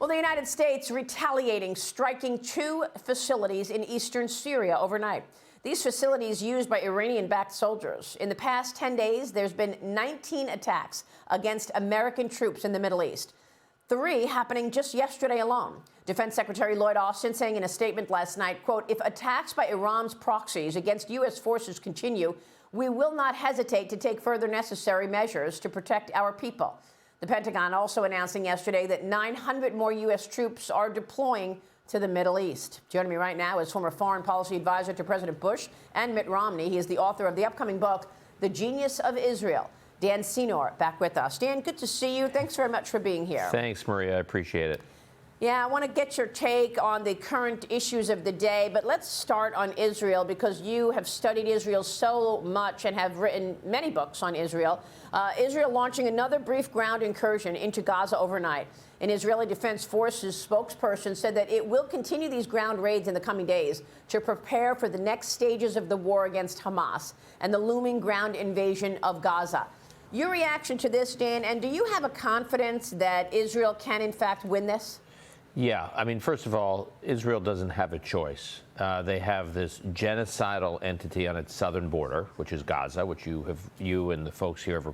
Well, the United States retaliating, striking 2 facilities in eastern Syria overnight. These facilities used by Iranian-backed soldiers. In the past 10 days, there's been 19 attacks against American troops in the Middle East. 3 happening just yesterday alone. Defense Secretary Lloyd Austin saying in a statement last night, quote, "If attacks by Iran's proxies against U.S. forces continue, we will not hesitate to take further necessary measures to protect our people." The Pentagon also announcing yesterday that 900 more U.S. troops are deploying to the Middle East. Joining me right now is former foreign policy advisor to President Bush and Mitt Romney. He is the author of the upcoming book, The Genius of Israel. Dan Senor back with us. Dan, good to see you. Thanks very much for being here. Thanks, Maria. I appreciate it. Yeah, I want to get your take on the current issues of the day, but let's start on Israel because you have studied Israel so much and have written many books on Israel. Israel launching another brief ground incursion into Gaza overnight. An Israeli Defense Forces spokesperson said that it will continue these ground raids in the coming days to prepare for the next stages of the war against Hamas and the looming ground invasion of Gaza. Your reaction to this, Dan, and do you have a confidence that Israel can, in fact, win this? Yeah, I mean, first of all, Israel doesn't have a choice. They have this genocidal entity on its southern border, which is Gaza, which you and the folks here have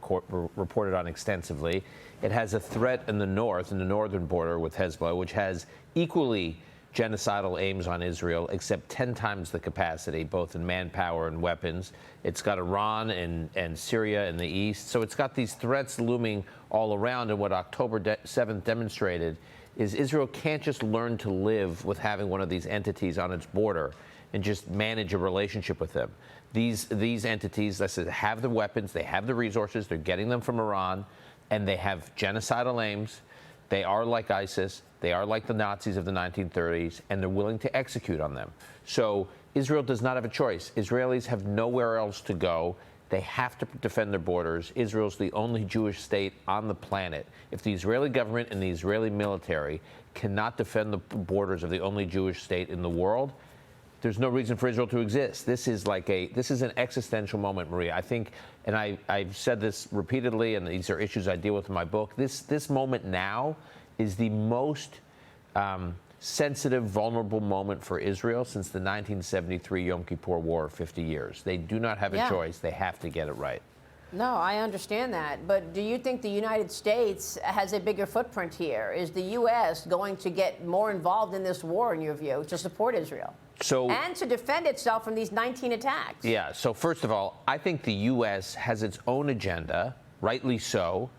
reported on extensively. It has a threat in the north, in the northern border with Hezbollah, which has equally genocidal aims on Israel, except 10 times the capacity, both in manpower and weapons. It's got Iran and Syria in the east. So it's got these threats looming all around. And what October 7th demonstrated is Israel can't just learn to live with having one of these entities on its border and just manage a relationship with them. These entities, I said, have the weapons, they have the resources, they're getting them from Iran, and they have genocidal aims. They are like ISIS, they are like the Nazis of the 1930s, and they're willing to execute on them. So Israel does not have a choice. Israelis have nowhere else to go. They have to defend their borders. Israel's the only Jewish state on the planet. If the Israeli government and the Israeli military cannot defend the borders of the only Jewish state in the world, there's no reason for Israel to exist. This is an existential moment, Maria. I think, and I've said this repeatedly, and these are issues I deal with in my book. This moment now is the most sensitive, vulnerable moment for Israel since the 1973 Yom Kippur War, 50 years. They do not have a choice. They have to get it right. No, I understand that. But do you think the United States has a bigger footprint here? Is the U.S. going to get more involved in this war, in your view, to support Israel? And to defend itself from these 19 attacks? Yeah. So first of all, I think the U.S. has its own agenda, rightly so,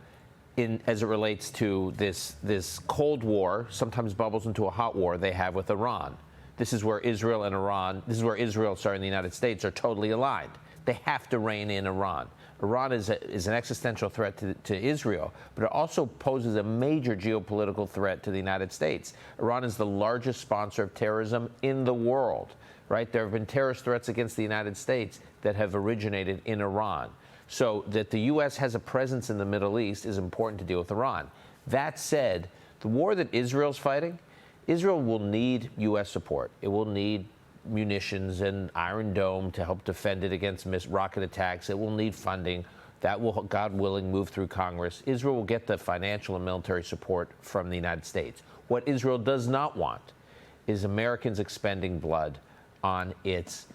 as it relates to this Cold War, sometimes bubbles into a hot war they have with Iran. This is where Israel and the United States are totally aligned. They have to rein in Iran. Iran is an existential threat to Israel, but it also poses a major geopolitical threat to the United States. Iran is the largest sponsor of terrorism in the world, right? There have been terrorist threats against the United States that have originated in Iran. So that the U.S. has a presence in the Middle East is important to deal with Iran. That said, the war that Israel's fighting, Israel will need U.S. support. It will need munitions and Iron Dome to help defend it against rocket attacks. It will need funding. That will, God willing, move through Congress. Israel will get the financial and military support from the United States. What Israel does not want is Americans expending blood on its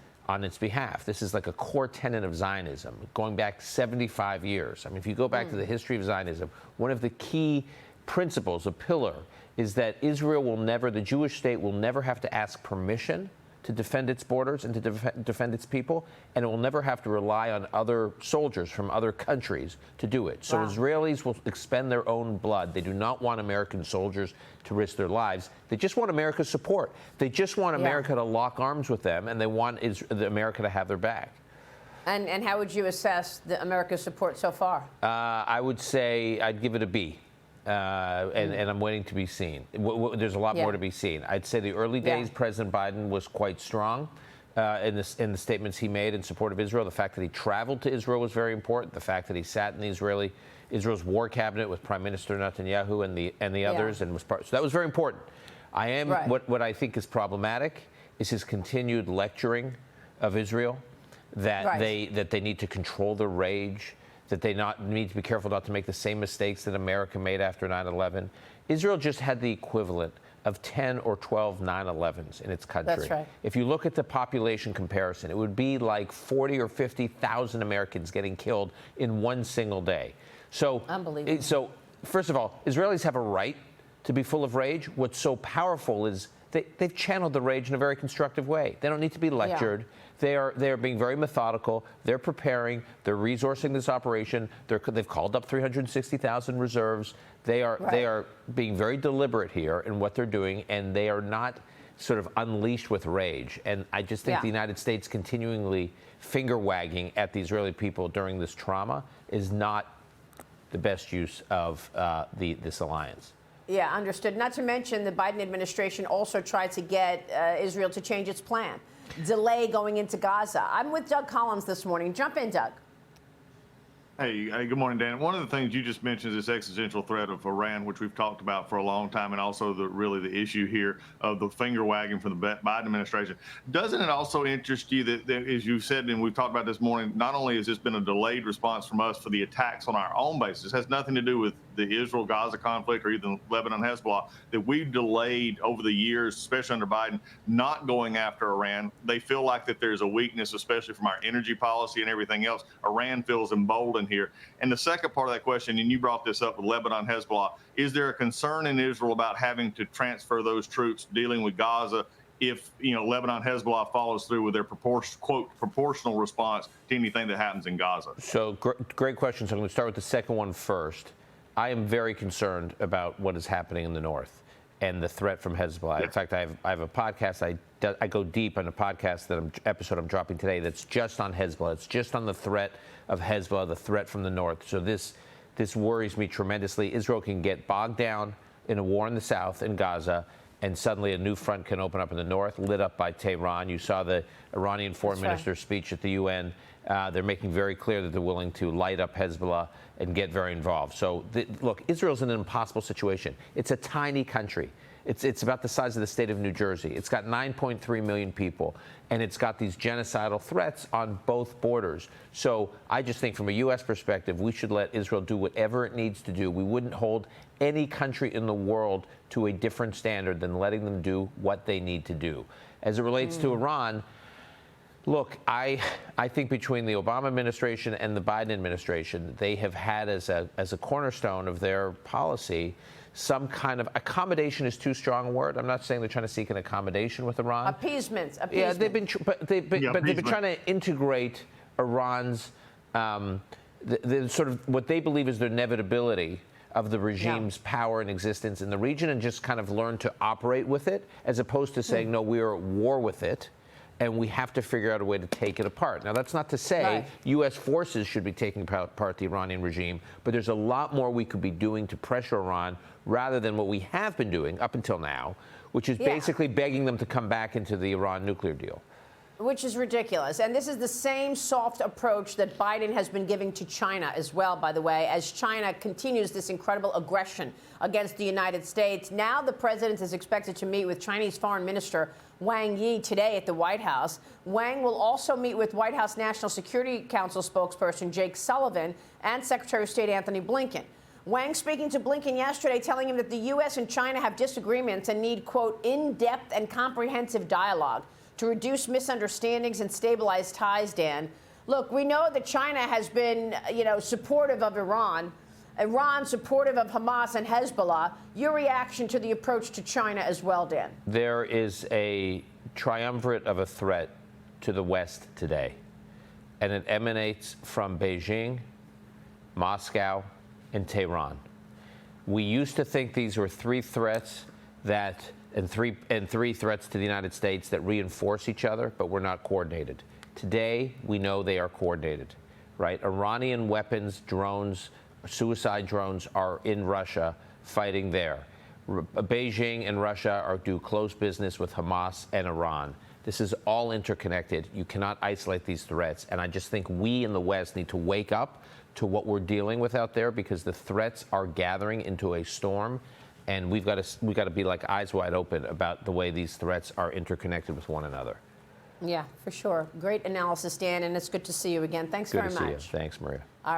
behalf. This is like a core tenet of Zionism, going back 75 years. I mean, if you go back to the history of Zionism, one of the key principles, a pillar, is that Israel will never, the Jewish state will never have to ask permission to defend its borders and to defend its people, and it will never have to rely on other soldiers from other countries to do it. So Israelis will expend their own blood. They do not want American soldiers to risk their lives. They just want America's support. They just want America to lock arms with them, and they want America to have their back. And how would you assess America's support so far? I would say I'd give it a B. And I'm waiting to be seen. There's a lot more to be seen. I'd say the early days, President Biden was quite strong in the statements he made in support of Israel. The fact that he traveled to Israel was very important. The fact that he sat in Israel's war cabinet with Prime Minister Netanyahu and the others, and so that was very important. What I think is problematic is his continued lecturing of Israel, that they need to control their rage, that they need to be careful not to make the same mistakes that America made after 9/11. Israel just had the equivalent of 10 or 12 9/11s in its country. That's right. If you look at the population comparison, it would be like 40 or 50,000 Americans getting killed in one single day. So, unbelievable. So, first of all, Israelis have a right to be full of rage. What's so powerful is they've channeled the rage in a very constructive way. They don't need to be lectured. Yeah. They are being very methodical. They're preparing. They're resourcing this operation. They've called up 360,000 reserves. They are being very deliberate here in what they're doing, and they are not sort of unleashed with rage. And I just think the United States continually finger wagging at the Israeli people during this trauma is not the best use of this alliance. Yeah, understood. Not to mention the Biden administration also tried to get Israel to change its plan, delay going into Gaza. I'm with Doug Collins this morning. Jump in, Doug. Hey, good morning, Dan. One of the things you just mentioned is this existential threat of Iran, which we've talked about for a long time, and also really the issue here of the finger wagging from the Biden administration. Doesn't it also interest you that, as you said, and we've talked about this morning, not only has this been a delayed response from us for the attacks on our own bases, it has nothing to do with the Israel-Gaza conflict or even Lebanon-Hezbollah, that we've delayed over the years, especially under Biden, not going after Iran. They feel like that there's a weakness, especially from our energy policy and everything else. Iran feels emboldened here. And the second part of that question, and you brought this up with Lebanon, Hezbollah, is there a concern in Israel about having to transfer those troops dealing with Gaza if, Lebanon, Hezbollah follows through with their quote, proportional response to anything that happens in Gaza? So great question. So I'm going to start with the second one first. I am very concerned about what is happening in the north and the threat from Hezbollah. Yeah. In fact, I have a podcast. I go deep on a podcast episode I'm dropping today that's just on Hezbollah. It's just on the threat of Hezbollah, the threat from the north. So this worries me tremendously. Israel can get bogged down in a war in the south, in Gaza, and suddenly a new front can open up in the north, lit up by Tehran. You saw the Iranian foreign minister's speech at the UN. They're making very clear that they're willing to light up Hezbollah and get very involved. So, look, Israel's in an impossible situation. It's a tiny country. It's about the size of the state of New Jersey. It's got 9.3 million people, and it's got these genocidal threats on both borders. So I just think from a U.S. perspective, we should let Israel do whatever it needs to do. We wouldn't hold any country in the world to a different standard than letting them do what they need to do. As it relates to Iran, look, I think between the Obama administration and the Biden administration, they have had as a cornerstone of their policy some kind of accommodation is too strong a word. I'm not saying they're trying to seek an accommodation with Iran. Appeasement. Yeah, they've been trying to integrate Iran's the sort of what they believe is the inevitability of the regime's power and existence in the region, and just kind of learn to operate with it, as opposed to saying, no, we are at war with it, and we have to figure out a way to take it apart. Now, that's not to say U.S. forces should be taking apart the Iranian regime, but there's a lot more we could be doing to pressure Iran rather than what we have been doing up until now, which is basically begging them to come back into the Iran nuclear deal. Which is ridiculous. And this is the same soft approach that Biden has been giving to China as well, by the way, as China continues this incredible aggression against the United States. Now the president is expected to meet with Chinese Foreign Minister Wang Yi today at the White House. Wang will also meet with White House National Security Council spokesperson Jake Sullivan and Secretary of State Anthony Blinken. Wang speaking to Blinken yesterday, telling him that the U.S. and China have disagreements and need, quote, in-depth and comprehensive dialogue to reduce misunderstandings and stabilize ties, Dan. Look, we know that China has been, supportive of Iran supportive of Hamas and Hezbollah. Your reaction to the approach to China as well, Dan? There is a triumvirate of a threat to the West today, and it emanates from Beijing, Moscow, and Tehran. We used to think these were three threats and three threats to the United States that reinforce each other, but were not coordinated. Today, we know they are coordinated, right? Iranian weapons, drones, suicide drones are in Russia fighting there. Beijing and Russia do close business with Hamas and Iran. This is all interconnected. You cannot isolate these threats. And I just think we in the West need to wake up to what we're dealing with out there, because the threats are gathering into a storm. And we've got to be like eyes wide open about the way these threats are interconnected with one another. Yeah, for sure. Great analysis, Dan, and it's good to see you again. Thanks very much. Good to see you. Thanks, Maria. All right.